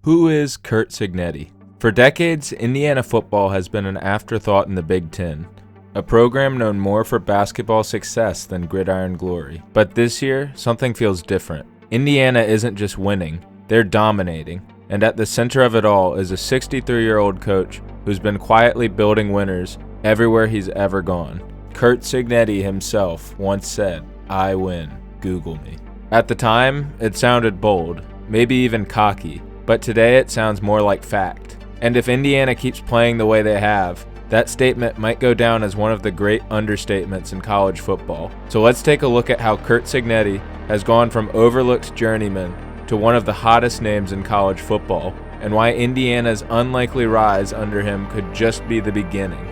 Who is Curt Cignetti? For decades, Indiana football has been an afterthought in the Big Ten, a program known more for basketball success than gridiron glory. But this year, something feels different. Indiana isn't just winning, they're dominating. And at the center of it all is a 63-year-old coach who's been quietly building winners everywhere he's ever gone. Curt Cignetti himself once said, "I win, Google me." At the time, it sounded bold, maybe even cocky, but today it sounds more like fact. And if Indiana keeps playing the way they have, that statement might go down as one of the great understatements in college football. So let's take a look at how Curt Cignetti has gone from overlooked journeyman to one of the hottest names in college football, and why Indiana's unlikely rise under him could just be the beginning.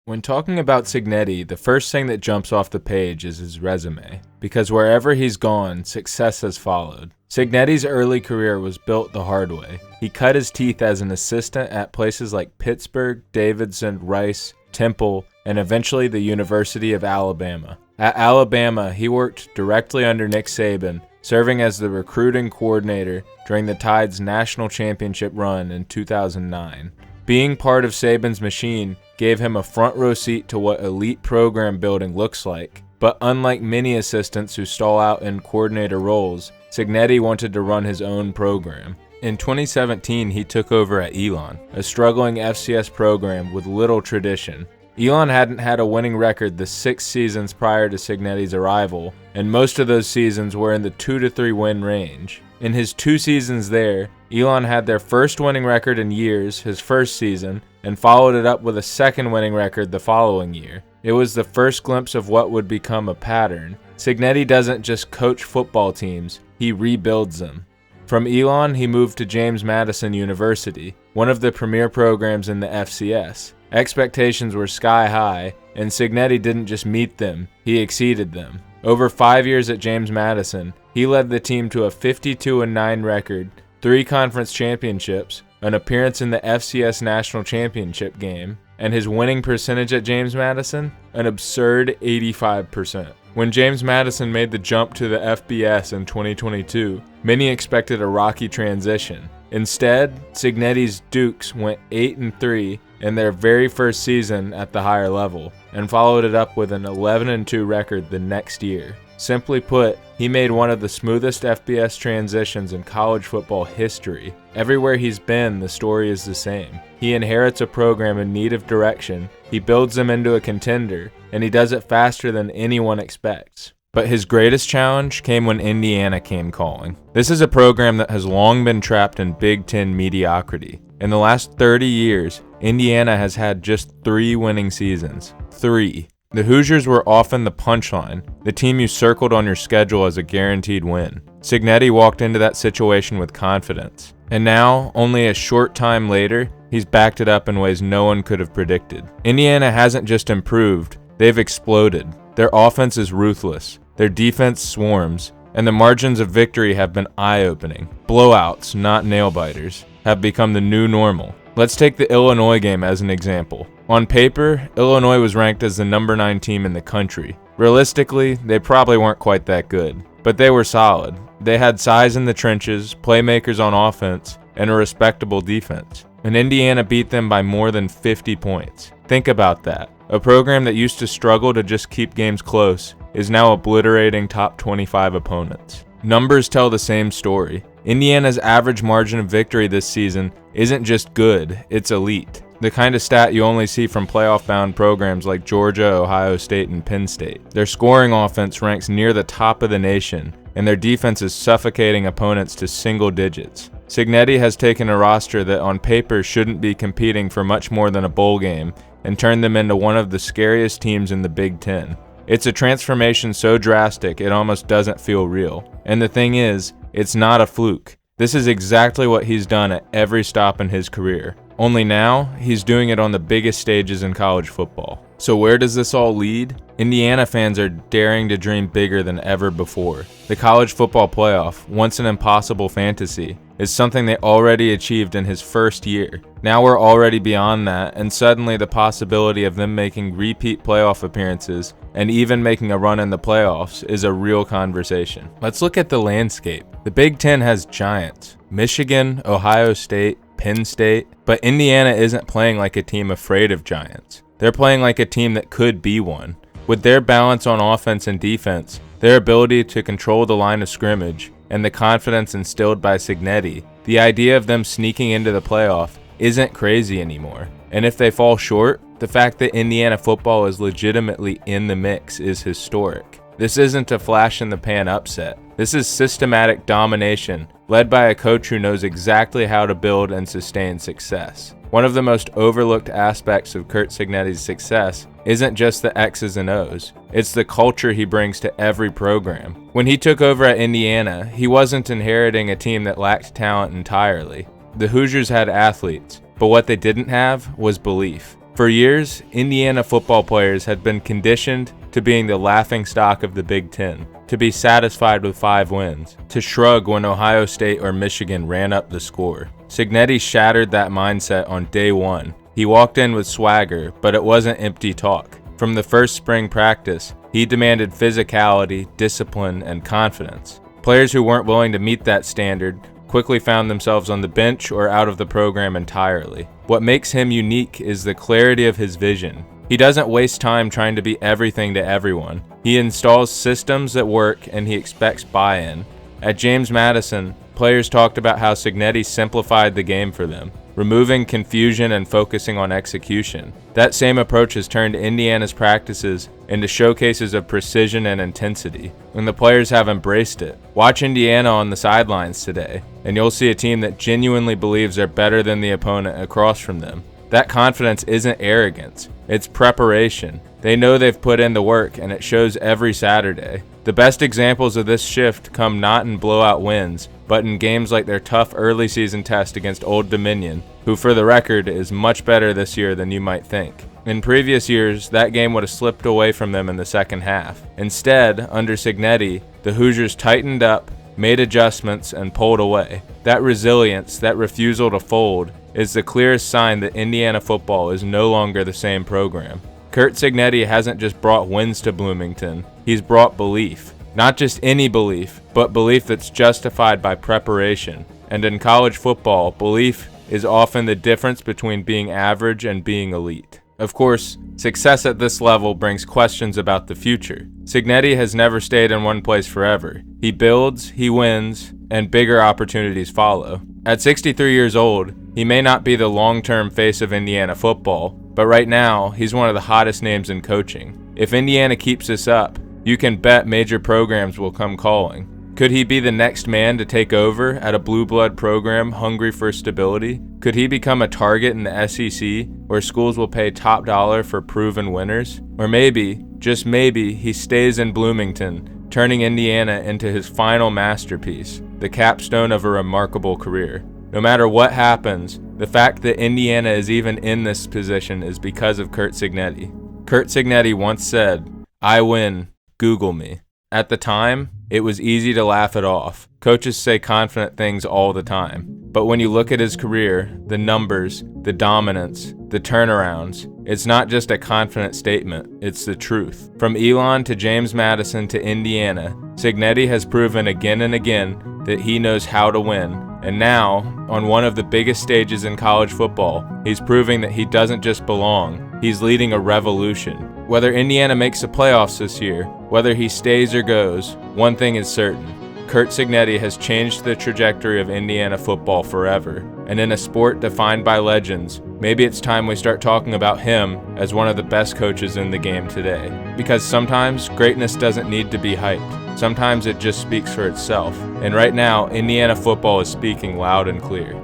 When talking about Signetti, the first thing that jumps off the page is his resume, because wherever he's gone, success has followed. Signetti's early career was built the hard way. He cut his teeth as an assistant at places like Pittsburgh, Davidson, Rice, Temple, and eventually the University of Alabama. At Alabama, he worked directly under Nick Saban, serving as the recruiting coordinator during the Tide's national championship run in 2009. Being part of Saban's machine gave him a front row seat to what elite program building looks like. But unlike many assistants who stall out in coordinator roles, Signetti wanted to run his own program. In 2017, he took over at Elon, a struggling FCS program with little tradition. Elon hadn't had a winning record the 6 seasons prior to Signetti's arrival, and most of those seasons were in the 2 to 3 win range. In his 2 seasons there, Elon had their first winning record in years, his first season, and followed it up with a second winning record the following year. It was the first glimpse of what would become a pattern. Signetti doesn't just coach football teams, he rebuilds them. From Elon, he moved to James Madison University, one of the premier programs in the FCS. Expectations were sky high, and Signetti didn't just meet them, he exceeded them. Over 5 years at James Madison, he led the team to a 52-9 record, 3 conference championships, an appearance in the FCS National Championship game, and his winning percentage at James Madison, an absurd 85%. When James Madison made the jump to the FBS in 2022, many expected a rocky transition. Instead, Signetti's Dukes went 8-3 in their very first season at the higher level, and followed it up with an 11-2 record the next year. Simply put, he made one of the smoothest FBS transitions in college football history. Everywhere he's been, the story is the same. He inherits a program in need of direction, he builds them into a contender, and he does it faster than anyone expects. But his greatest challenge came when Indiana came calling. This is a program that has long been trapped in Big Ten mediocrity. In the last 30 years, Indiana has had just 3 winning seasons. 3. The Hoosiers were often the punchline, the team you circled on your schedule as a guaranteed win. Signetti walked into that situation with confidence. And now, only a short time later, he's backed it up in ways no one could have predicted. Indiana hasn't just improved, they've exploded. Their offense is ruthless, their defense swarms, and the margins of victory have been eye-opening. Blowouts, not nail-biters, have become the new normal. Let's take the Illinois game as an example. On paper, Illinois was ranked as the number 9 team in the country. Realistically, they probably weren't quite that good, but they were solid. They had size in the trenches, playmakers on offense, and a respectable defense. And Indiana beat them by more than 50 points. Think about that. A program that used to struggle to just keep games close is now obliterating top 25 opponents. Numbers tell the same story. Indiana's average margin of victory this season isn't just good, it's elite. The kind of stat you only see from playoff-bound programs like Georgia, Ohio State, and Penn State. Their scoring offense ranks near the top of the nation, and their defense is suffocating opponents to single digits. Signetti has taken a roster that on paper shouldn't be competing for much more than a bowl game and turned them into one of the scariest teams in the Big Ten. It's a transformation so drastic it almost doesn't feel real. And the thing is, it's not a fluke. This is exactly what he's done at every stop in his career. Only now, he's doing it on the biggest stages in college football. So where does this all lead? Indiana fans are daring to dream bigger than ever before. The college football playoff, once an impossible fantasy, is something they already achieved in his first year. Now we're already beyond that, and suddenly the possibility of them making repeat playoff appearances and even making a run in the playoffs is a real conversation. Let's look at the landscape. The Big Ten has giants: Michigan, Ohio State, Penn State, but Indiana isn't playing like a team afraid of giants. They're playing like a team that could be one. With their balance on offense and defense, their ability to control the line of scrimmage, and the confidence instilled by Signetti, the idea of them sneaking into the playoff isn't crazy anymore. And if they fall short, the fact that Indiana football is legitimately in the mix is historic. This isn't a flash-in-the-pan upset. This is systematic domination, led by a coach who knows exactly how to build and sustain success. One of the most overlooked aspects of Curt Cignetti's success isn't just the X's and O's, it's the culture he brings to every program. When he took over at Indiana, he wasn't inheriting a team that lacked talent entirely. The Hoosiers had athletes, but what they didn't have was belief. For years, Indiana football players had been conditioned to being the laughingstock of the Big Ten, to be satisfied with 5 wins, to shrug when Ohio State or Michigan ran up the score. Signetti shattered that mindset on day one. He walked in with swagger, but it wasn't empty talk. From the first spring practice, he demanded physicality, discipline, and confidence. Players who weren't willing to meet that standard quickly found themselves on the bench or out of the program entirely. What makes him unique is the clarity of his vision. He doesn't waste time trying to be everything to everyone. He installs systems that work, and he expects buy-in. At James Madison, players talked about how Signetti simplified the game for them, removing confusion and focusing on execution. That same approach has turned Indiana's practices into showcases of precision and intensity, and the players have embraced it. Watch Indiana on the sidelines today, and you'll see a team that genuinely believes they're better than the opponent across from them. That confidence isn't arrogance, it's preparation. They know they've put in the work, and it shows every Saturday. The best examples of this shift come not in blowout wins, but in games like their tough early season test against Old Dominion, who for the record is much better this year than you might think. In previous years, that game would have slipped away from them in the second half. Instead, under Signetti, the Hoosiers tightened up, made adjustments, and pulled away. That resilience, that refusal to fold, is the clearest sign that Indiana football is no longer the same program. Curt Cignetti hasn't just brought wins to Bloomington, he's brought belief. Not just any belief, but belief that's justified by preparation. And in college football, belief is often the difference between being average and being elite. Of course, success at this level brings questions about the future. Signetti has never stayed in one place forever. He builds, he wins, and bigger opportunities follow. At 63 years old, he may not be the long-term face of Indiana football, but right now, he's one of the hottest names in coaching. If Indiana keeps this up, you can bet major programs will come calling. Could he be the next man to take over at a blue blood program hungry for stability? Could he become a target in the SEC, where schools will pay top dollar for proven winners? Or maybe, just maybe, he stays in Bloomington, turning Indiana into his final masterpiece, the capstone of a remarkable career. No matter what happens, the fact that Indiana is even in this position is because of Curt Cignetti. Curt Cignetti once said, "I win, Google me." At the time, it was easy to laugh it off. Coaches say confident things all the time. But when you look at his career, the numbers, the dominance, the turnarounds, it's not just a confident statement, it's the truth. From Elon to James Madison to Indiana, Signetti has proven again and again that he knows how to win. And now, on one of the biggest stages in college football, he's proving that he doesn't just belong, he's leading a revolution. Whether Indiana makes the playoffs this year, whether he stays or goes, one thing is certain. Curt Cignetti has changed the trajectory of Indiana football forever. And in a sport defined by legends, maybe it's time we start talking about him as one of the best coaches in the game today. Because sometimes greatness doesn't need to be hyped. Sometimes it just speaks for itself. And right now, Indiana football is speaking loud and clear.